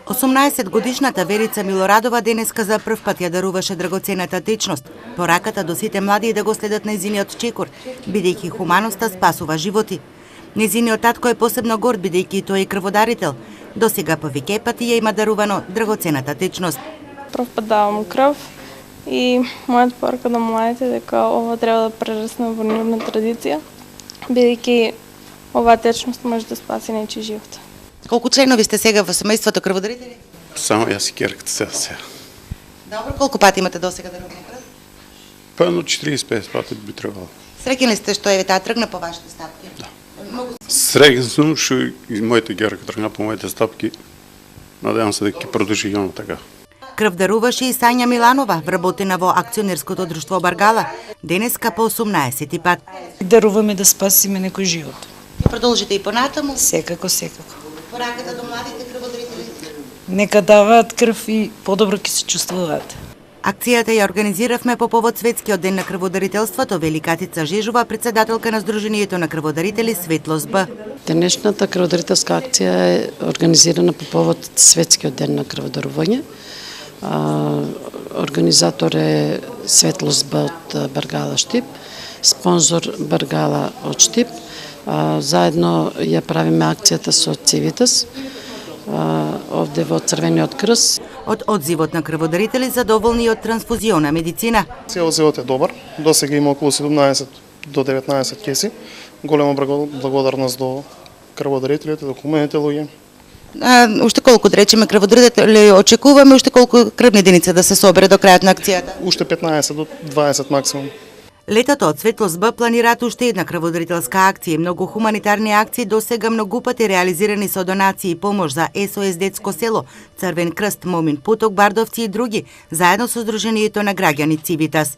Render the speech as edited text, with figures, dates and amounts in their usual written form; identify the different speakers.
Speaker 1: 18-годишната Верица Милорадова денеска за прв пат ја даруваше драгоцената течност. Пораката до сите млади да го следат нејзиниот чекор, бидејќи хуманоста спасува животи. Нејзиниот татко е посебно горд, бидејќи тој е крводарител. Досега повеќе пати ја има дарувано драгоцената течност.
Speaker 2: Прв пат давам крв и мојата порука до младите дека ова треба да прерасне во нивна традиција, бидејќи оваа течност може да спаси нечи живот.
Speaker 1: Колку членови сте сега во семејството крводарители?
Speaker 3: Само јас и керката сега.
Speaker 1: Добро, колку пати имате досега дарувано крв?
Speaker 3: Певно 40-50 пати би требало.
Speaker 1: Среќни сте што еве таа тргна по вашите стапки?
Speaker 3: Да. Среќен сум што и моите керка тргна по моите стапки. Надевам се дека ќе продолжи и така.
Speaker 1: Крв даруваше и Сања Миланова, вработена во акционерското друштво Баргала, денеска по 18 пат.
Speaker 4: Даруваме да спасиме некој живот.
Speaker 1: Ќе продолжите и понатаму?
Speaker 4: Секако, секако.
Speaker 1: Пораката до младите крводарители?
Speaker 4: Нека даваат крв и подобро ќе се чувствуваат.
Speaker 1: Акцијата ја организиравме по повод Светскиот ден на крводарителството, вели Катица Жежова, председателка на Сдруженијето на крводарители Светлост Б.
Speaker 5: Денешната крводарителска акција е организирана по повод Светскиот ден на крводарување. Организатор е Светлост Б од Баргала Штип, спонзор Баргала од Штип. Заедно ја правиме акцијата со Цивитас, овде во Црвениот крст.
Speaker 1: Од одзивот на крводарители задоволни од трансфузиона медицина.
Speaker 6: Одзивот е добар. Досега има околу 17 до 19 кейси. Голема благодарност до крводарителите, до хуманите луѓе.
Speaker 1: Уште колку, да речеме, крводарители очекуваме, уште колку крвни единици да се собере до крајот на акцијата?
Speaker 6: Уште 15 до 20 максимум.
Speaker 1: Летото од Светлост Б планираат уште една крводарителска акција и многу хуманитарни акции досега многу пати реализирани со донации и помош за СОС Детско село, Црвен крст, Момин Путок, Бардовци и други, заедно со Сдруженијето на граѓани Цивитас.